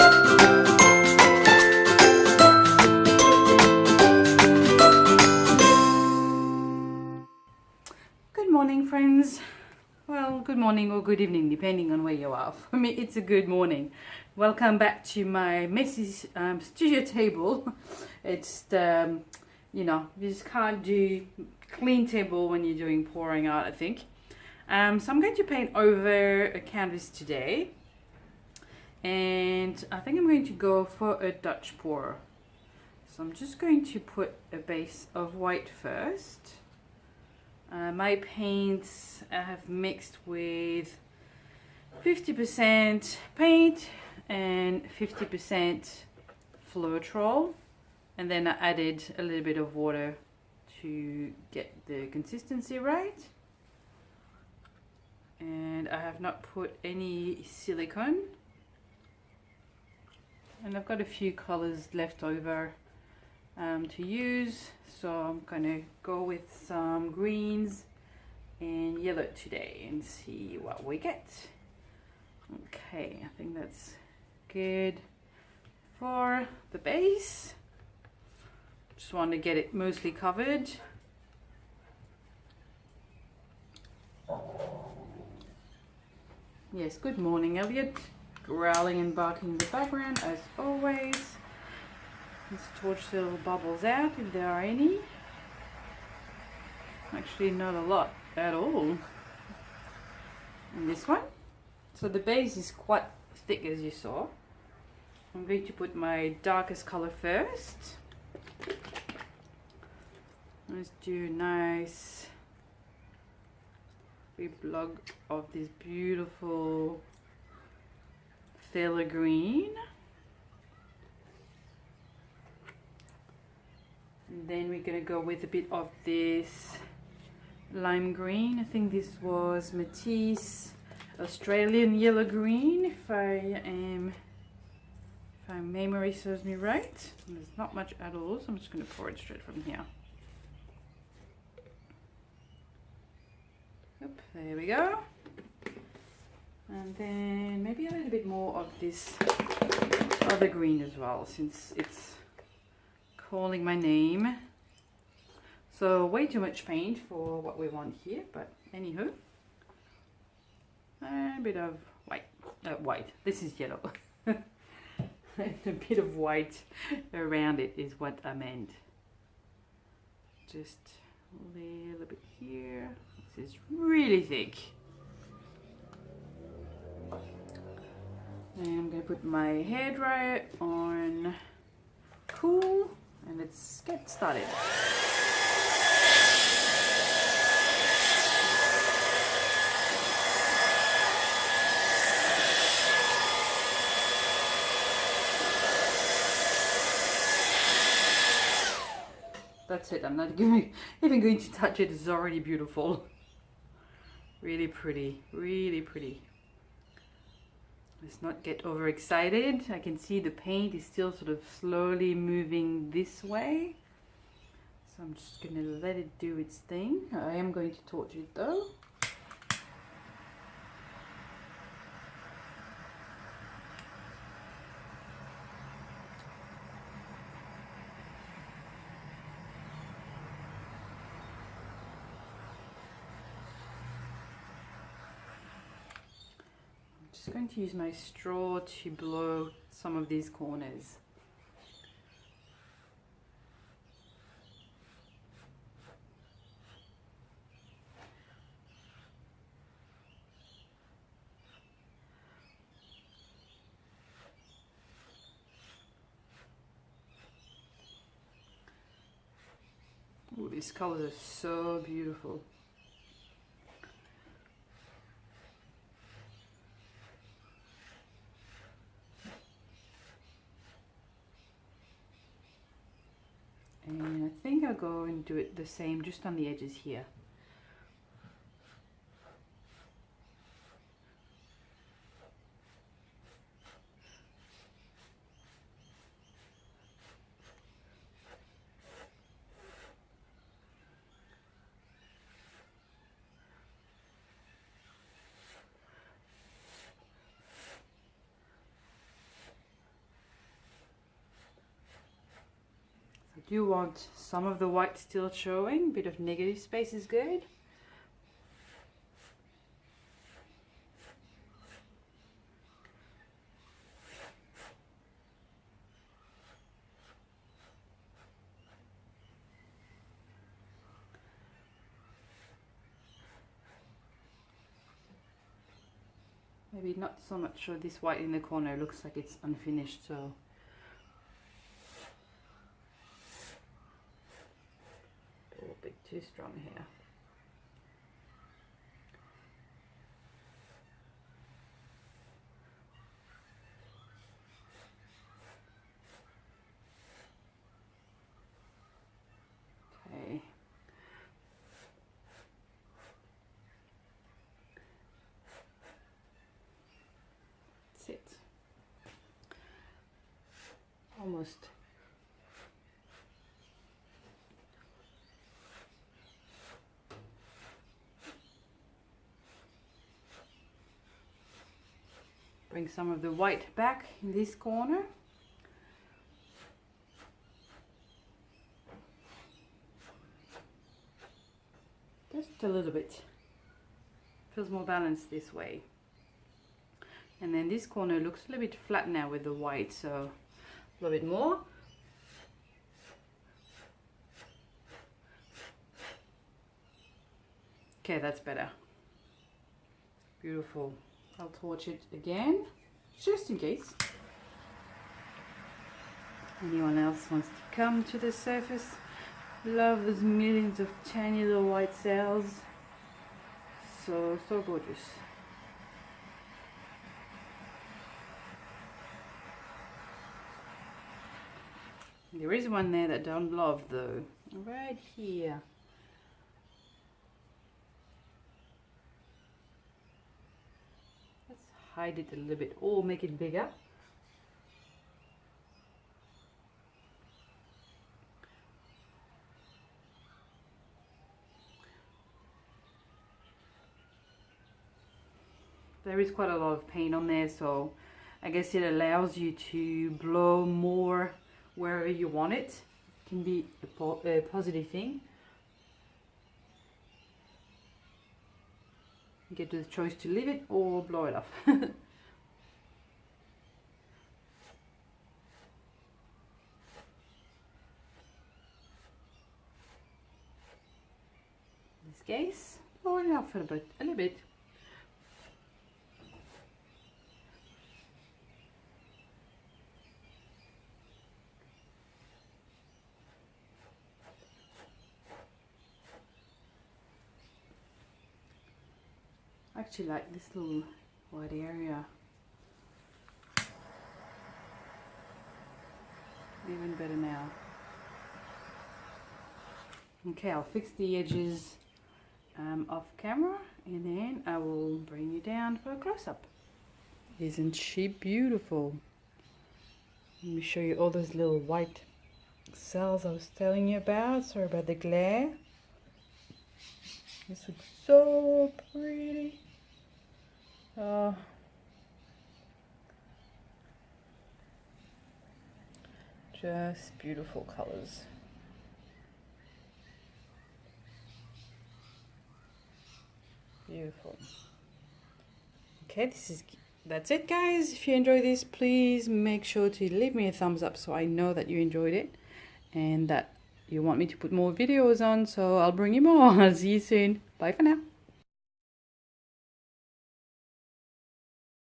Good morning, friends. Well, good morning or good evening, depending on where you are. For me, it's a good morning. Welcome back to my messy studio table. It's the, you just can't do clean table when you're doing pouring art, I think. So I'm going to paint over a canvas today. And I think I'm going to go for a Dutch pour. So I'm just going to put a base of white first. My paints I have mixed with 50% paint and 50% Floetrol, and then I added a little bit of water to get the consistency right. And I have not put any silicone, and I've got a few colors left over to use, so I'm gonna go with some greens and yellow today and see what we get. Okay, I think that's good for the base. Just want to get it mostly covered. Yes, good morning, Elliot. Growling and barking in the background as always. This torch still bubbles out if there are any. Actually not a lot at all in this one. So the base is quite thick, as you saw. I'm going to put my darkest color first. Let's do a nice big blob of this beautiful phthalo green. And then we're going to go with a bit of this lime green. I think this was Matisse Australian yellow green, if my memory serves me right. And there's not much at all, so I'm just going to pour it straight from here. Yep, there we go. And then maybe a little bit more of this other green as well, since it's calling my name. So way too much paint for what we want here, but anywho, a bit of white. This is yellow. A bit of white around it is what I meant. Just a little bit here. This is really thick. And I'm going to put my hairdryer on cool, and let's get started. That's it, I'm not even going to touch it. It's already beautiful. Really pretty, really pretty. Let's not get overexcited. I can see the paint is still sort of slowly moving this way. So I'm just going to let it do its thing. I am going to torch it though. I'm going to use my straw to blow some of these corners. Ooh, these colors are so beautiful. And I think I'll go and do it the same just on the edges here. do want some of the white still showing. Bit of negative space is good. Maybe not so much sure this white in the corner looks like it's unfinished, so a little bit too strong here. Okay. That's it. Almost. Bring some of the white back in this corner. Just a little bit. Feels more balanced this way. And then this corner looks a little bit flat now with the white, so a little bit more. Okay, that's better. Beautiful. I'll torch it again, just in case anyone else wants to come to the surface. Love those millions of tiny little white cells. So gorgeous. There is one there that I don't love though, right here. Let's hide it a little bit or make it bigger. There is quite a lot of paint on there, so I guess it allows you to blow more wherever you want it. It can be a positive thing. You get the choice to leave it or blow it off. In this case, blow it off a little bit. I actually like this little white area. Even better now. Okay, I'll fix the edges off camera and then I will bring you down for a close-up. Isn't she beautiful? Let me show you all those little white cells I was telling you about. Sorry about the glare. This looks so pretty. Oh. Just beautiful colors. Beautiful. Okay, that's it guys. If you enjoyed this, please make sure to leave me a thumbs up so I know that you enjoyed it and that you want me to put more videos on, so I'll bring you more. I'll see you soon. Bye for now.